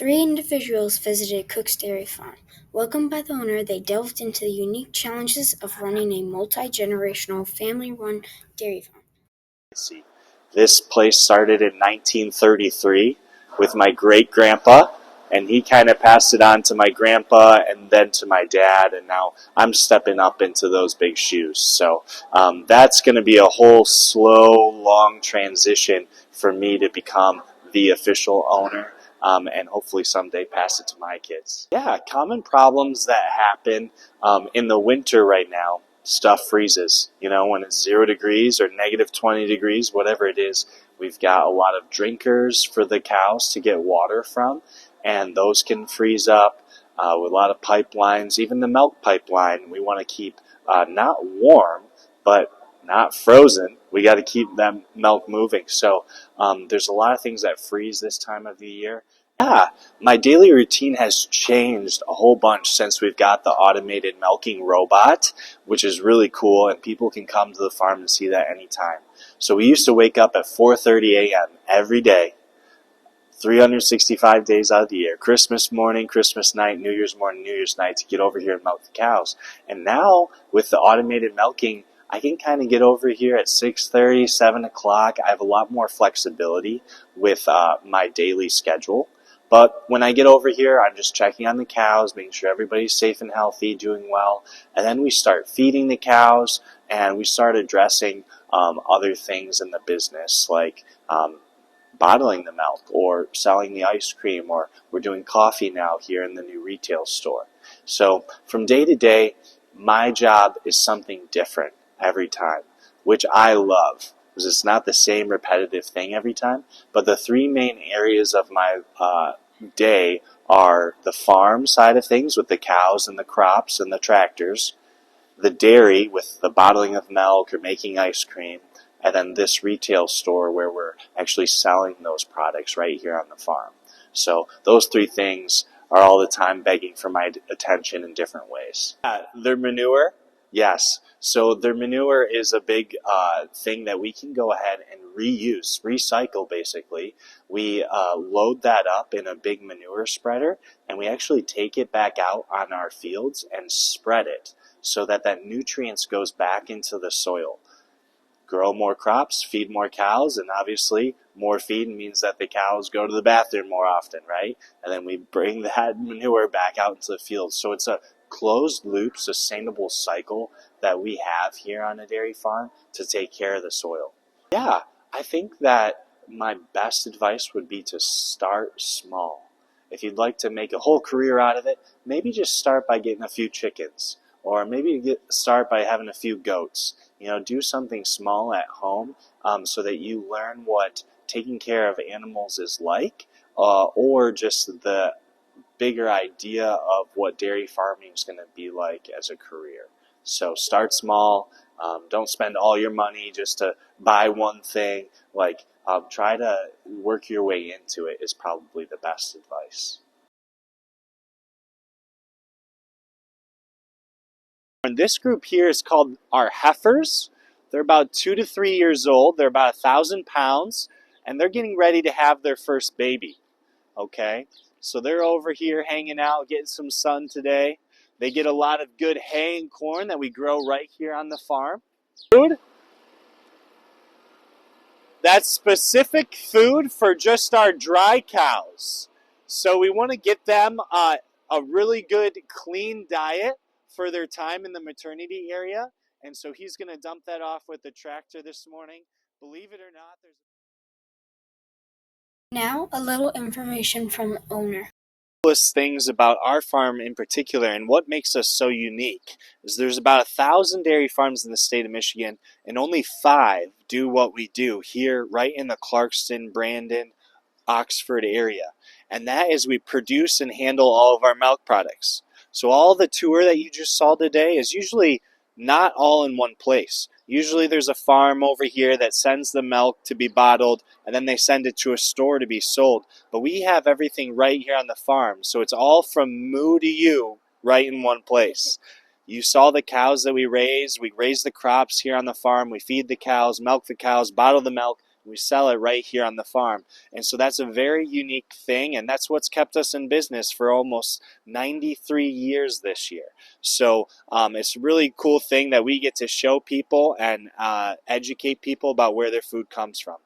Three individuals visited Cook's Dairy Farm. Welcomed by the owner, they delved into the unique challenges of running a multi-generational, family-run dairy farm. This place started in 1933 with my great-grandpa, and he kind of passed it on to my grandpa and then to my dad, and now I'm stepping up into those big shoes. So that's going to be a whole slow, long transition for me to become the official owner. And hopefully someday pass it to my kids. Yeah, common problems that happen in the winter right now. Stuff freezes. You know, when it's 0 degrees or negative 20 degrees, whatever it is, we've got a lot of drinkers for the cows to get water from, and those can freeze up with a lot of pipelines. Even the milk pipeline, we want to keep not warm, but not frozen. We got to keep that milk moving. So there's a lot of things that freeze this time of the year. Yeah, my daily routine has changed a whole bunch since we've got the automated milking robot, which is really cool, and people can come to the farm and see that anytime. So we used to wake up at 4:30 a.m. every day, 365 days out of the year, Christmas morning, Christmas night, New Year's morning, New Year's night, to get over here and milk the cows. And now, with the automated milking, I can kind of get over here at 6:30, 7 o'clock. I have a lot more flexibility with my daily schedule. But when I get over here, I'm just checking on the cows, making sure everybody's safe and healthy, doing well. And then we start feeding the cows, and we start addressing other things in the business, like bottling the milk or selling the ice cream, or we're doing coffee now here in the new retail store. So from day to day, my job is something different every time, which I love, because it's not the same repetitive thing every time. But the three main areas of my day are the farm side of things with the cows and the crops and the tractors, the dairy with the bottling of milk or making ice cream, and then this retail store where we're actually selling those products right here on the farm. So those three things are all the time begging for my attention in different ways. Their manure, yes. So their manure is a big thing that we can go ahead and reuse, recycle basically. We load that up in a big manure spreader, and we actually take it back out on our fields and spread it so that nutrients goes back into the soil. Grow more crops, feed more cows, and obviously more feed means that the cows go to the bathroom more often, right? And then we bring that manure back out into the field. So it's a closed loop, sustainable cycle that we have here on a dairy farm to take care of the soil. Yeah, I think that my best advice would be to start small. If you'd like to make a whole career out of it, maybe just start by getting a few chickens, or maybe start by having a few goats. You know, do something small at home so that you learn what taking care of animals is like, or just the bigger idea of what dairy farming is going to be like as a career. So start small. Don't spend all your money just to buy one thing. Try to work your way into it is probably the best advice. And this group here is called our heifers. They're about 2 to 3 years old. They're about 1,000 pounds, and they're getting ready to have their first baby. Okay, so they're over here hanging out, getting some sun today. They get a lot of good hay and corn that we grow right here on the farm. Food. That's specific food for just our dry cows. So we want to get them a really good, clean diet for their time in the maternity area. And so he's going to dump that off with the tractor this morning. Believe it or not, there's... Now, a little information from the owner. Things about our farm in particular, and what makes us so unique, is there's about 1,000 dairy farms in the state of Michigan, and only 5 do what we do here right in the Clarkston, Brandon, Oxford area. And that is we produce and handle all of our milk products. So all the tour that you just saw today is usually not all in one place. Usually there's a farm over here that sends the milk to be bottled, and then they send it to a store to be sold. But we have everything right here on the farm. So it's all from moo to you right in one place. You saw the cows that we raise. We raise the crops here on the farm. We feed the cows, milk the cows, bottle the milk, We sell it right here on the farm. And so that's a very unique thing, and that's what's kept us in business for almost 93 years this year. So it's a really cool thing that we get to show people and educate people about where their food comes from.